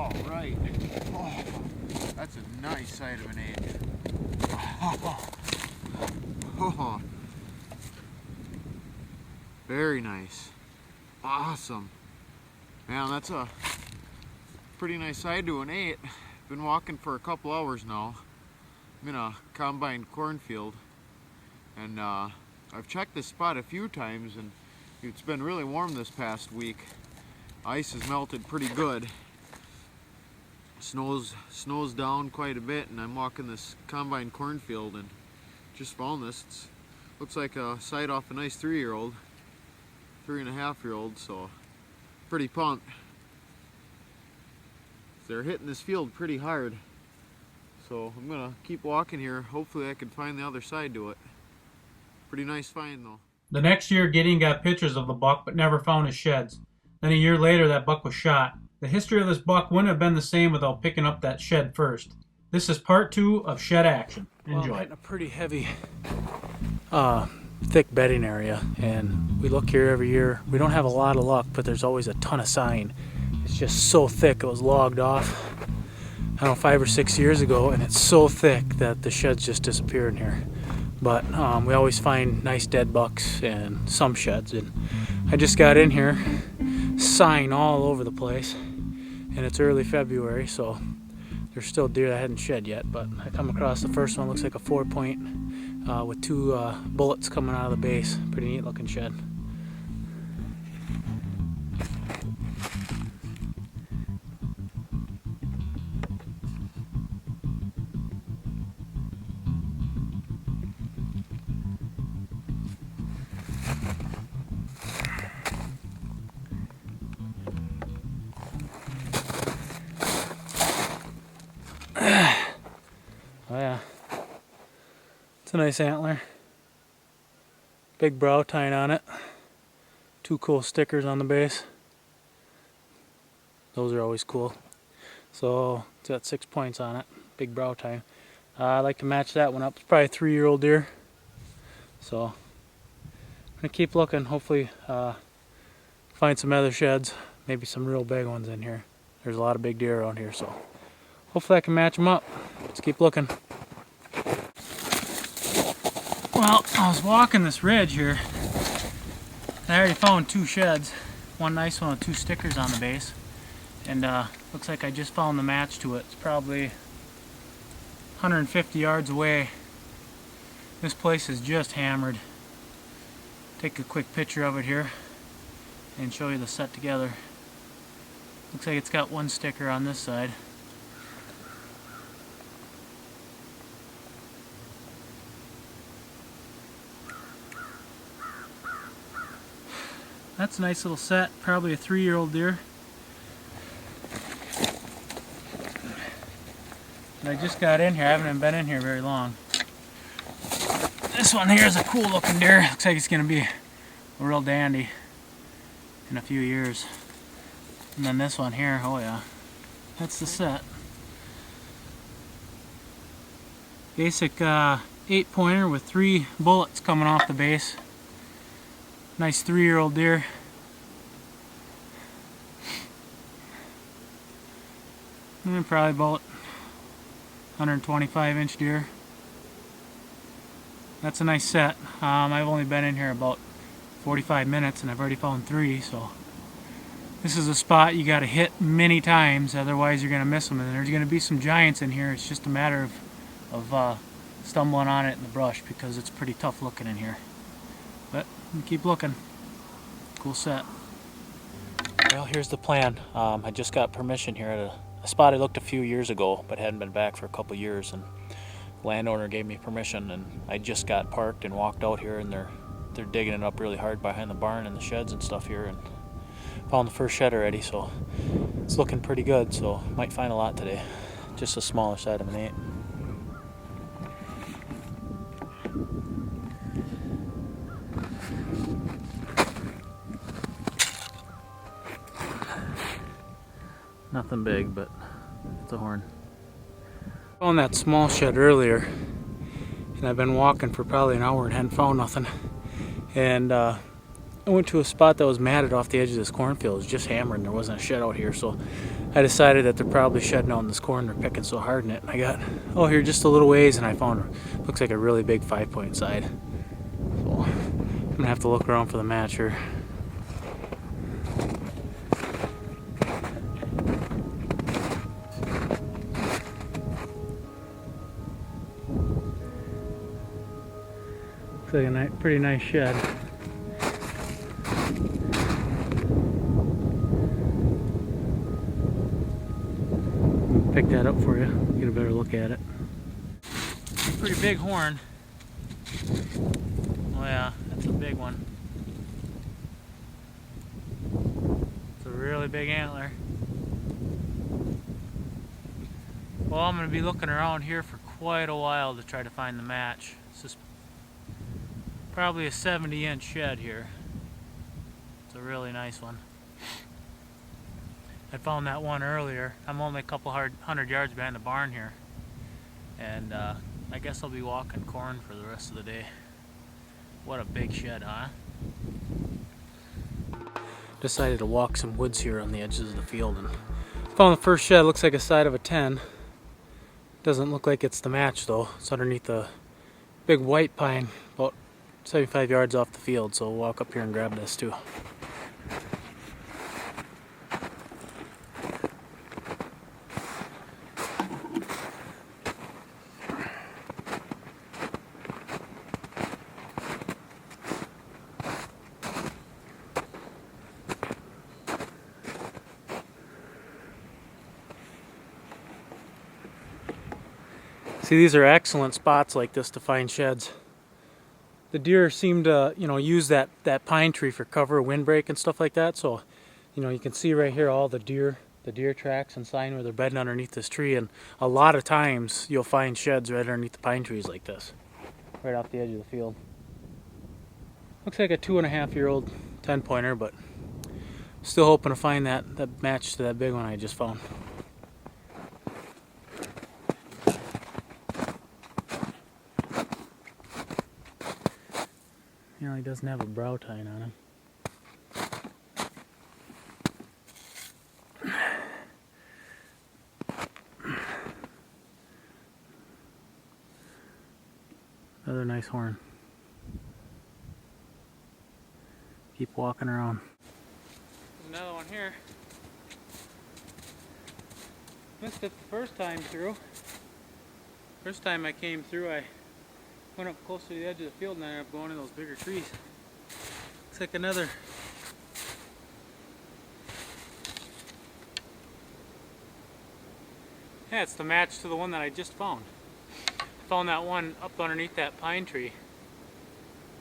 All right. Oh, that's a nice sight of an 8. Oh, very nice. Awesome. Man, that's a pretty nice side to an 8. Been walking for a couple hours now. I'm in a combined cornfield, and I've checked this spot a few times, and it's been really warm this past week. Ice has melted pretty good. Snow's down quite a bit, and I'm walking this combined cornfield and just found this. It looks like a site off a nice 3-year-old, 3.5-year-old, so pretty pumped. They're hitting this field pretty hard, so I'm gonna keep walking here. Hopefully I can find the other side to it. Pretty nice find though. The next year, Gideon got pictures of the buck but never found his sheds. Then a year later, that buck was shot. The history of this buck wouldn't have been the same without picking up that shed first. This is part 2 of shed action. Enjoy. Well, I'm hitting a pretty heavy, thick bedding area, and we look here every year. We don't have a lot of luck, but there's always a ton of sign. It's just so thick. It was logged off, I don't know, 5 or 6 years ago, and it's so thick that the sheds just disappear in here. But we always find nice dead bucks and some sheds, and I just got in here, sign all over the place, and it's early February, so there's still deer that hadn't shed yet. But I come across the first one. Looks like a 4-point with 2 bullets coming out of the base. Pretty neat looking shed. Oh yeah, it's a nice antler. Big brow tine on it. 2 cool stickers on the base. Those are always cool. So it's got 6 points on it. Big brow tine. I'd like to match that one up. It's probably a 3-year-old deer. So I'm gonna keep looking. Hopefully find some other sheds. Maybe some real big ones in here. There's a lot of big deer around here, so hopefully I can match them up. Let's keep looking. Well, I was walking this ridge here. I already found 2 sheds. One nice one with 2 stickers on the base. And looks like I just found the match to it. It's probably 150 yards away. This place is just hammered. Take a quick picture of it here and show you the set together. Looks like it's got 1 sticker on this side. That's a nice little set, probably a 3-year-old deer. And I just got in here, I haven't even been in here very long. This one here is a cool looking deer. Looks like it's going to be a real dandy in a few years. And then this one here, oh yeah, that's the set. Basic 8-pointer with 3 bullets coming off the base. Nice 3-year-old deer. And probably about 125-inch deer. That's a nice set. I've only been in here about 45 minutes and I've already found 3, so this is a spot you got to hit many times, otherwise you're going to miss them. And there's going to be some giants in here. It's just a matter of stumbling on it in the brush because it's pretty tough looking in here. But keep looking. Cool set. Well, here's the plan. I just got permission here at a spot I looked a few years ago but hadn't been back for a couple years, and the landowner gave me permission, and I just got parked and walked out here, and they're digging it up really hard behind the barn and the sheds and stuff here, and found the first shed already, so it's looking pretty good. So might find a lot today. Just a smaller side of an 8. Nothing big, but it's a horn. Found that small shed earlier, and I've been walking for probably an hour and hadn't found nothing. And went to a spot that was matted off the edge of this cornfield. It was just hammered and there wasn't a shed out here, so I decided that they're probably shedding out in this corn. They're picking so hard in it. And I got, oh, here just a little ways, and I found, looks like a really big 5-point side. So I'm gonna have to look around for the match here. Looks like a pretty nice shed. Pick that up for you, get a better look at it. Pretty big horn. Oh yeah, that's a big one. It's a really big antler. Well, I'm going to be looking around here for quite a while to try to find the match. This is probably a 70-inch shed here. It's a really nice one. I found that one earlier. I'm only a couple hundred yards behind the barn here. And I guess I'll be walking corn for the rest of the day. What a big shed, huh? Decided to walk some woods here on the edges of the field and found the first shed. Looks like a side of a 10. Doesn't look like it's the match though. It's underneath a big white pine about 75 yards off the field, so we'll walk up here and grab this too. See, these are excellent spots like this to find sheds. The deer seem to, use that pine tree for cover, windbreak and stuff like that. So, you can see right here all the deer tracks and sign where they're bedding underneath this tree. And a lot of times you'll find sheds right underneath the pine trees like this, right off the edge of the field. Looks like a 2.5-year-old 10-pointer, but still hoping to find that match to that big one I just found. He doesn't have a brow tine on him. Another nice horn. Keep walking around. There's another one here. Missed it the first time through. First time I came through, I went up close to the edge of the field and I ended up going in those bigger trees. Looks like another. Yeah, it's the match to the one that I just found. I found that one up underneath that pine tree.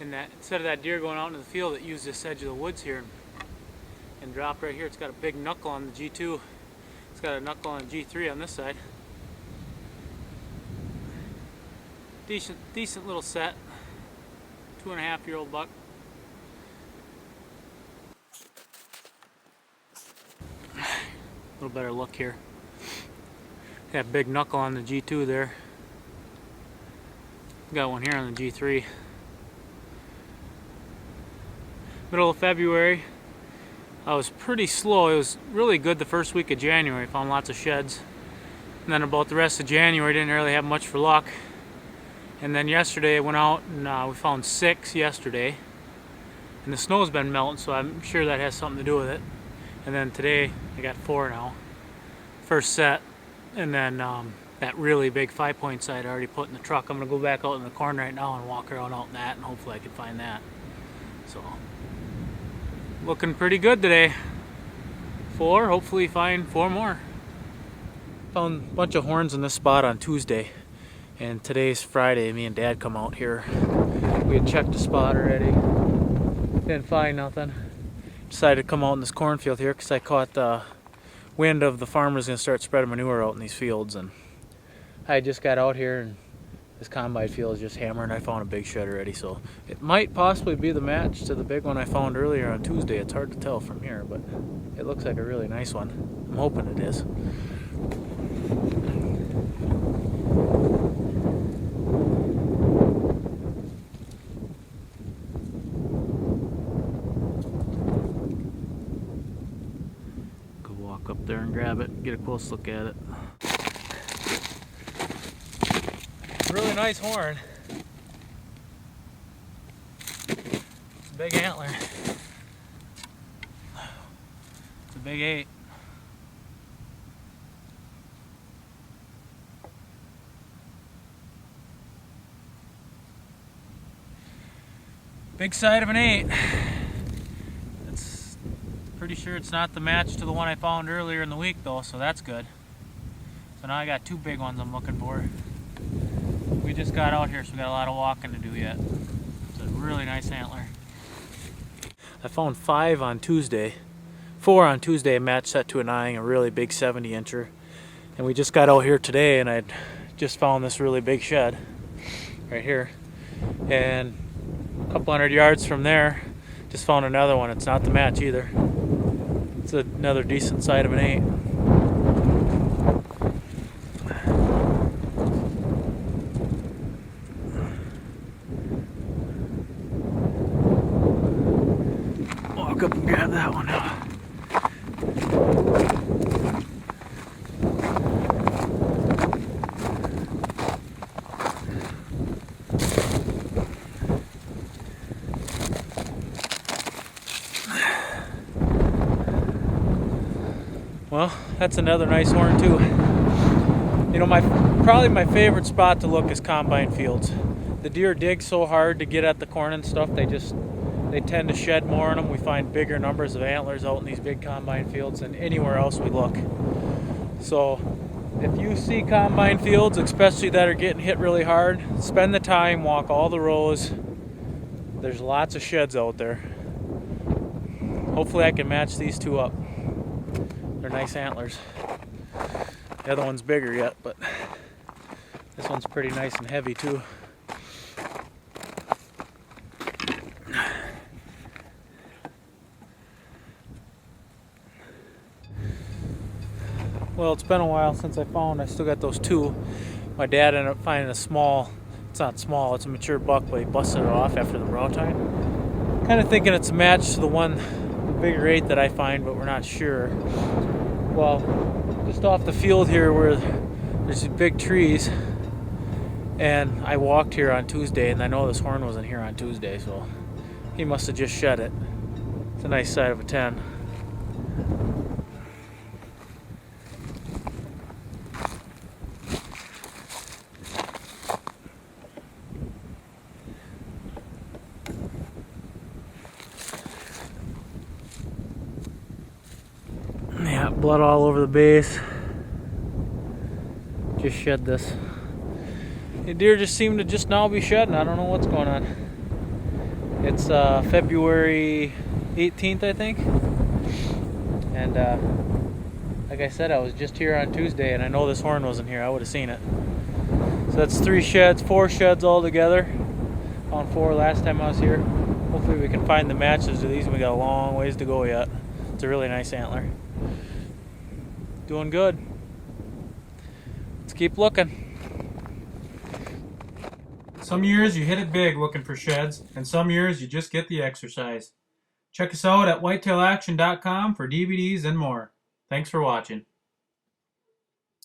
And that instead of that deer going out into the field, it used this edge of the woods here and dropped right here. It's got a big knuckle on the G2. It's got a knuckle on the G3 on this side. Decent little set. 2.5-year-old buck. A little better look here. That big knuckle on the G2 there. Got one here on the G3. Middle of February. I was pretty slow. It was really good the first week of January. Found lots of sheds. And then about the rest of January, didn't really have much for luck. And then yesterday I went out and we found 6 yesterday. And the snow's been melting, so I'm sure that has something to do with it. And then today I got 4 now. First set. And then that really big 5-point sight I already put in the truck. I'm going to go back out in the corn right now and walk around out in that, and hopefully I can find that. So, looking pretty good today. 4, hopefully find 4 more. Found a bunch of horns in this spot on Tuesday. And today's Friday. Me and Dad come out here. We had checked the spot already. Didn't find nothing. Decided to come out in this cornfield here because I caught the wind of the farmers going to start spreading manure out in these fields. And I just got out here and this combine field is just hammering. I found a big shed already, so it might possibly be the match to the big one I found earlier on Tuesday. It's hard to tell from here, but it looks like a really nice one. I'm hoping it is. grab it, get a close look at it. Really nice horn. It's a big antler. It's a big 8. Big side of an 8. It's pretty sure it's not the match to the one I found earlier in the week though, so that's good. So now I got 2 big ones I'm looking for. We just got out here, so we got a lot of walking to do yet. It's a really nice antler. I found 5 on Tuesday. 4 on Tuesday, a match set to an eyeing, a really big 70-incher. And we just got out here today and I just found this really big shed right here. And a couple hundred yards from there, just found another one. It's not the match either. It's another decent side of an 8. Walk up and grab that one now. Well, that's another nice horn too. You know, probably my favorite spot to look is combine fields. The deer dig so hard to get at the corn and stuff, they tend to shed more on them. We find bigger numbers of antlers out in these big combine fields than anywhere else we look. So if you see combine fields, especially that are getting hit really hard, spend the time, walk all the rows. There's lots of sheds out there. Hopefully I can match these 2 up. They're nice antlers. The other one's bigger yet, but this one's pretty nice and heavy too. Well, it's been a while since I still got those 2. My dad ended up finding a small, it's not small, it's a mature buck, but he busted it off after the brow time. Kind of thinking it's a match to the bigger 8 that I find, but we're not sure. Well, just off the field here where there's these big trees, and I walked here on Tuesday, and I know this horn wasn't here on Tuesday, so he must have just shed it. It's a nice side of a 10. Yeah, blood all over the base. Just shed this. The deer just seem to just now be shedding. I don't know what's going on. It's February 18th, I think. And like I said, I was just here on Tuesday, and I know this horn wasn't here. I would have seen it. So that's 4 sheds all together. Found 4 last time I was here. Hopefully we can find the matches to these. We got a long ways to go yet. It's a really nice antler. Doing good. Let's keep looking. Some years you hit it big looking for sheds, and some years you just get the exercise. Check us out at whitetailaction.com for DVDs and more. Thanks for watching.